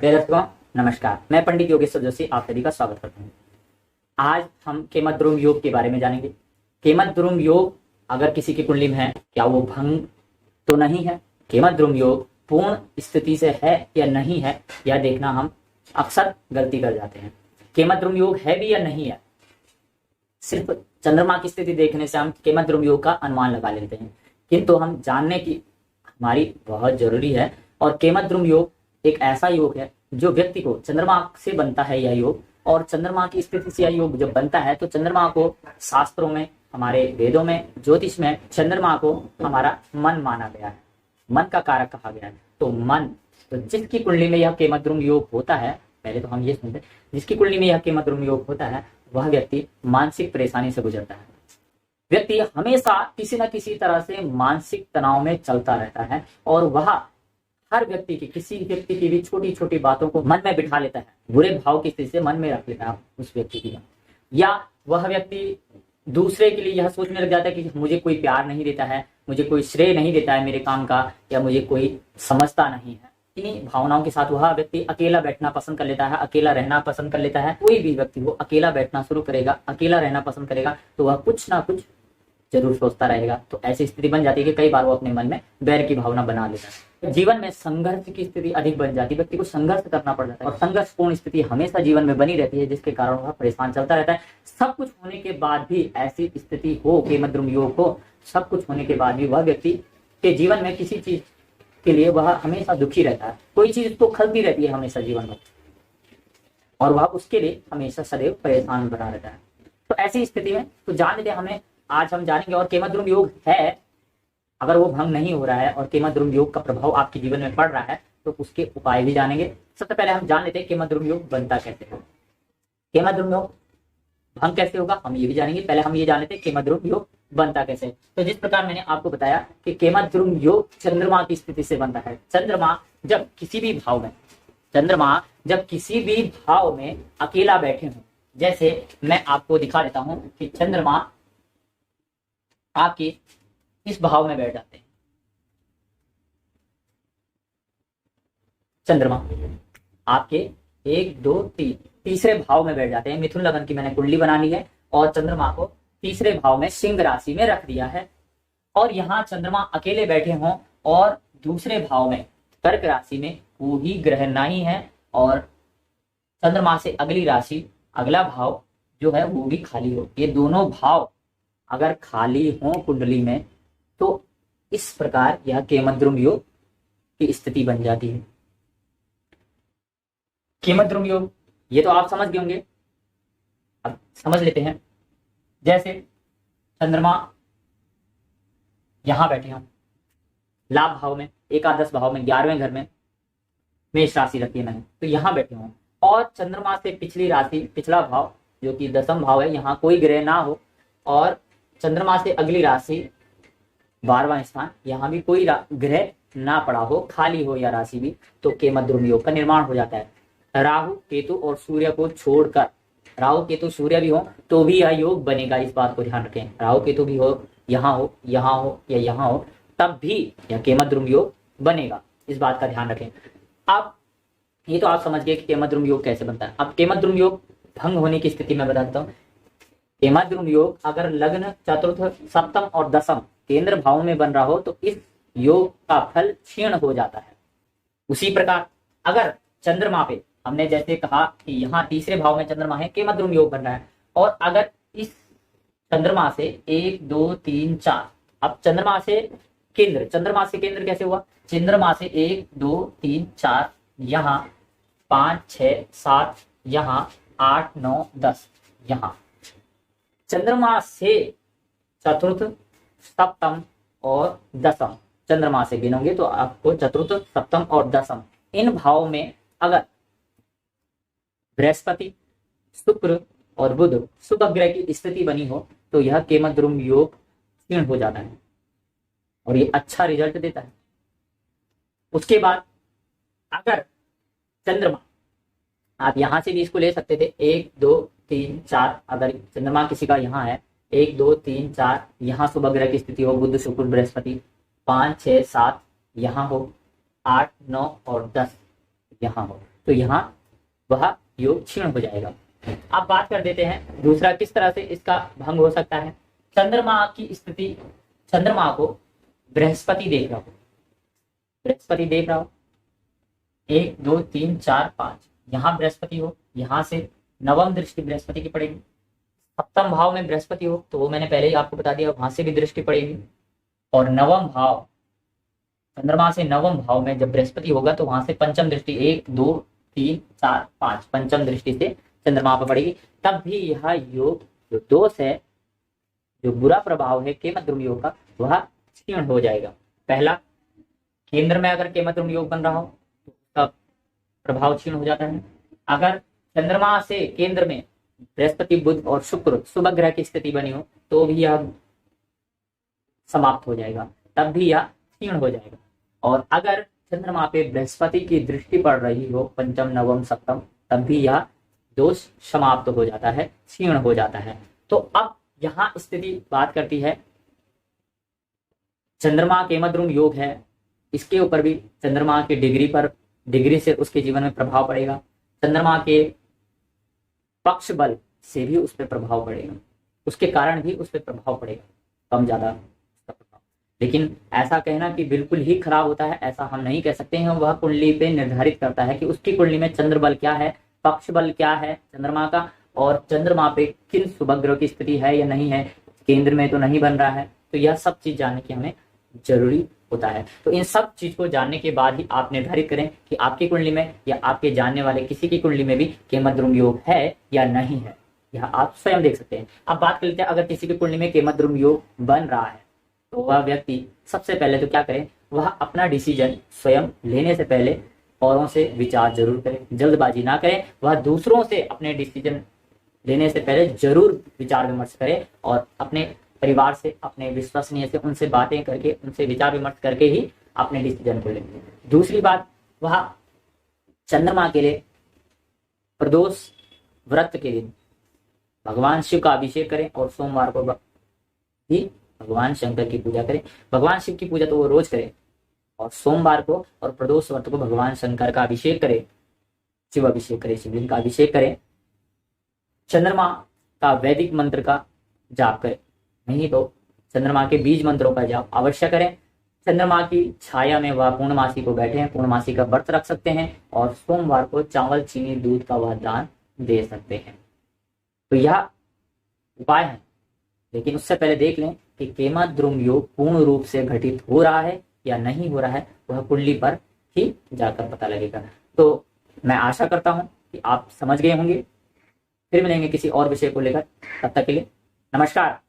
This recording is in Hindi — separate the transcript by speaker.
Speaker 1: प्रिय दर्शकों नमस्कार, मैं पंडित योगेश्वर जोशी आप सभी का स्वागत करता हूँ। आज हम केमद्रुम योग के बारे में जानेंगे। केमद्रुम योग अगर किसी की कुंडली में है, क्या वो भंग तो नहीं है? केमद्रुम योग पूर्ण स्थिति से है या नहीं है, यह देखना हम अक्सर गलती कर जाते हैं। केमद्रुम योग है भी या नहीं है, सिर्फ चंद्रमा की स्थिति देखने से हम केमद्रुम योग का अनुमान लगा लेते हैं, किंतु हम जानने की हमारी बहुत जरूरी है। और केमद्रुम योग एक ऐसा योग है जो व्यक्ति को चंद्रमा से बनता है यह योग, और चंद्रमा की स्थिति से यह योग जब बनता है तो चंद्रमा को शास्त्रों में, हमारे वेदों में, ज्योतिष में चंद्रमा को हमारा मन माना गया है, मन का कारक कहा गया है। तो जिसकी कुंडली में यह केमद्रुम योग होता है, पहले तो हम ये सुनते, जिसकी कुंडली में यह केमद्रुम योग होता है वह व्यक्ति मानसिक परेशानी से गुजरता है। व्यक्ति हमेशा किसी न किसी तरह से मानसिक तनाव में चलता रहता है, और वह हर व्यक्ति की, किसी व्यक्ति की भी छोटी छोटी बातों को मन में बिठा लेता है, बुरे भाव की स्थिति से मन में रख लेता है उस व्यक्ति की। या वह व्यक्ति दूसरे के लिए यह सोचने लग जाता है कि मुझे कोई प्यार नहीं देता है, मुझे कोई श्रेय नहीं देता है मेरे काम का, या मुझे कोई समझता नहीं है। इन्हीं भावनाओं के साथ वह व्यक्ति अकेला बैठना पसंद कर लेता है, अकेला रहना पसंद कर लेता है। कोई भी व्यक्ति वो अकेला बैठना शुरू करेगा, अकेला रहना पसंद करेगा, तो वह कुछ ना कुछ जरूर सोचता रहेगा। तो ऐसी स्थिति बन जाती है कि कई बार वो अपने मन में बैर की भावना बना लेता है। जीवन में संघर्ष की स्थिति अधिक बन जाती है, व्यक्ति को संघर्ष करना पड़ जाता है, और संघर्षपूर्ण स्थिति हमेशा जीवन में बनी रहती है, जिसके कारण वह परेशान चलता रहता है। सब कुछ होने के बाद भी ऐसी स्थिति हो, केमद्रुम योग हो, सब कुछ होने के बाद भी वह व्यक्ति के जीवन में किसी चीज के लिए वह हमेशा दुखी रहता है, कोई चीज उसको खलती रहती है हमेशा जीवन में, और वह उसके लिए हमेशा सदैव परेशान बना रहता है। तो ऐसी स्थिति में तो जान लेते हमें, आज हम जानेंगे। और केमद्रुम योग है, अगर वो भंग नहीं हो रहा है और केमद्रुम योग का प्रभाव आपके जीवन में पड़ रहा है, तो उसके उपाय भी जानेंगे। सबसे पहले हम जान लेते हैं केमद्रुम योग बनता कैसे है, केमद्रुम योग भंग कैसे होगा, हम ये भी जानेंगे। पहले हम ये जान लेते हैं केमद्रुम योग बनता कैसे। तो जिस प्रकार मैंने आपको बताया कि केमद्रुम योग चंद्रमा की स्थिति से बनता है। चंद्रमा जब किसी भी भाव में अकेला बैठे हों, जैसे मैं आपको दिखा देता हूं कि चंद्रमा आपके इस भाव में बैठ जाते हैं। चंद्रमा आपके 1 2 3 तीसरे भाव में बैठ जाते हैं। मिथुन लग्न की मैंने कुंडली बना ली है, और चंद्रमा को तीसरे भाव में सिंह राशि में रख दिया है। और यहाँ चंद्रमा अकेले बैठे हों और दूसरे भाव में कर्क राशि में कोई ग्रह नहीं है, और चंद्रमा से अगली राशि, अगला भाव जो है वो भी खाली हो, ये दोनों भाव अगर खाली हो कुंडली में, तो इस प्रकार यह केमद्रुम योग की स्थिति बन जाती है। केमद्रुम योग ये तो आप समझ गए होंगे, अब समझ लेते हैं। जैसे चंद्रमा यहां बैठे हों लाभ भाव में, एकादश भाव में, 11वें घर में, मेष राशि रखी है मैंने, तो यहां बैठे हों, और चंद्रमा से पिछली राशि, पिछला भाव जो कि 10वां भाव है, यहाँ कोई ग्रह ना हो, और चंद्रमा से अगली राशि 12वां स्थान, यहाँ भी कोई ग्रह ना पड़ा हो, खाली हो या राशि भी, तो केमद्रुम योग का निर्माण हो जाता है। राहु केतु और सूर्य को छोड़कर, राहु केतु सूर्य भी हो तो भी यह योग बनेगा, इस बात को ध्यान रखें। राहु केतु भी हो, यहाँ हो, यहाँ हो या यहाँ हो, तब भी यह केमद्रुम योग बनेगा, इस बात का ध्यान रखें। अब ये तो आप समझ गए कि केमद्रुम योग कैसे बनता है। अब केमद्रुम योग भंग होने की स्थिति में बताता हूँ। केमद्रुम योग अगर लग्न, चतुर्थ, सप्तम और दशम केंद्र भाव में बन रहा हो तो इस योग का फल क्षीण हो जाता है। उसी प्रकार अगर चंद्रमा पे, हमने जैसे कहा कि यहाँ तीसरे भाव में चंद्रमा है, केमद्रुम योग बन रहा है, और अगर इस चंद्रमा से 1 2 3 4, अब चंद्रमा से केंद्र कैसे हुआ, चंद्रमा से 1 2 3 4, यहाँ 5 6 7, यहाँ 8 9 10, यहाँ चंद्रमा से चतुर्थ, सप्तम और दशम, चंद्रमा से गिनोगे तो आपको चतुर्थ, सप्तम और दशम, इन भाव में अगर बृहस्पति, शुक्र और बुध, शुभ ग्रह की स्थिति बनी हो, तो यह केमद्रुम योग क्षीण हो जाता है, और ये अच्छा रिजल्ट देता है। उसके बाद अगर चंद्रमा, आप यहां से भी इसको ले सकते थे, 1 2 3 4, अगर चंद्रमा किसी का यहाँ है 1 2 3 4, यहाँ शुभ ग्रह की स्थिति हो, बुध शुक्र बृहस्पति, 5 6 7 यहाँ हो, 8 9 और 10 यहाँ हो, तो यहाँ वह योग क्षीण हो जाएगा। अब बात कर देते हैं दूसरा किस तरह से इसका भंग हो सकता है। चंद्रमा की स्थिति, चंद्रमा को बृहस्पति देख रहा हो, बृहस्पति देख रहा हो 1 2 3 4 5, यहाँ बृहस्पति हो, यहाँ से नवम दृष्टि बृहस्पति की पड़ेगी। सप्तम भाव में बृहस्पति हो तो वो मैंने पहले ही आपको बता दिया, वहां से भी दृष्टि पड़ेगी। और नवम भाव, चंद्रमा से नवम भाव में जब बृहस्पति होगा तो वहां से पंचम दृष्टि 1 2 3 4 5 पंचम दृष्टि से चंद्रमा पर पड़ेगी। तब भी यह योग जो दोष है, जो बुरा प्रभाव है केमत ध्रुव योग का, वह क्षीण हो जाएगा। पहला, केंद्र में अगर केमत ध्रुव योग बन रहा हो तो उसका प्रभाव क्षीण हो जाता है। अगर चंद्रमा से केंद्र में बृहस्पति बुध और शुक्र शुभ ग्रह की स्थिति बनी हो तो भी यह समाप्त हो जाएगा, तब भी यह क्षीण हो जाएगा। और अगर चंद्रमा पे बृहस्पति की दृष्टि पड़ रही हो पंचम नवम सप्तम, तब भी यह दोष समाप्त हो जाता है, क्षीण हो जाता है। तो अब यहाँ स्थिति बात करती है, चंद्रमा केमत ध्रुव योग है, इसके ऊपर भी चंद्रमा की डिग्री से उसके जीवन में प्रभाव पड़ेगा। चंद्रमा के पक्ष बल से भी उस पर प्रभाव पड़ेगा, उसके कारण भी उस पर प्रभाव पड़ेगा, कम ज्यादा उसका प्रभाव। लेकिन ऐसा कहना कि बिल्कुल ही खराब होता है, ऐसा हम नहीं कह सकते हैं। वह कुंडली पे निर्धारित करता है कि उसकी कुंडली में चंद्र बल क्या है, पक्ष बल क्या है चंद्रमा का, और चंद्रमा पे किन शुभ ग्रह की स्थिति है या नहीं है, केंद्र में तो नहीं बन रहा है। तो यह सब चीज जानने की हमें जरूरी होता है। तो इन सब चीज को जानने के बाद ही आप निर्धारित करें कि आपकी कुंडली में या आपके जानने वाले किसी की कुंडली में भी केमत ध्रुव योग है या नहीं है, यह आप स्वयं देख सकते हैं। अब बात कर लेते हैं, अगर किसी की कुंडली में केमत ध्रुव योग बन रहा है तो वह व्यक्ति सबसे पहले तो क्या करे, वह अपना डिसीजन स्वयं लेने से पहले औरों से विचार जरूर करे, जल्दबाजी ना करे। वह दूसरों से अपने डिसीजन लेने से पहले जरूर विचार विमर्श करे और अपने परिवार से, अपने विश्वसनीय से उनसे बातें करके, उनसे विचार विमर्श करके ही अपने डिसीजन को ले। दूसरी बात, वह चंद्रमा के लिए प्रदोष व्रत के दिन भगवान शिव का अभिषेक करें और सोमवार को भी भगवान शंकर की पूजा करें। भगवान शिव की पूजा तो वो रोज करें और सोमवार को और प्रदोष व्रत को भगवान शंकर का अभिषेक करें, शिव अभिषेक करें, शिवलिंग का अभिषेक करें। चंद्रमा का वैदिक मंत्र का जाप करें, नहीं तो चंद्रमा के बीज मंत्रों का जाप अवश्य करें। चंद्रमा की छाया में वह पूर्णमासी को बैठे हैं, पूर्णमासी का व्रत रख सकते हैं और सोमवार को चावल चीनी दूध का वह दान दे सकते हैं। तो यह उपाय है, लेकिन उससे पहले देख लें कि केमत ध्रुव योग पूर्ण रूप से घटित हो रहा है या नहीं हो रहा है, वह कुंडली पर ही जाकर पता लगेगा। तो मैं आशा करता हूं कि आप समझ गए होंगे। फिर मिलेंगे किसी और विषय को लेकर, तब तक के लिए नमस्कार।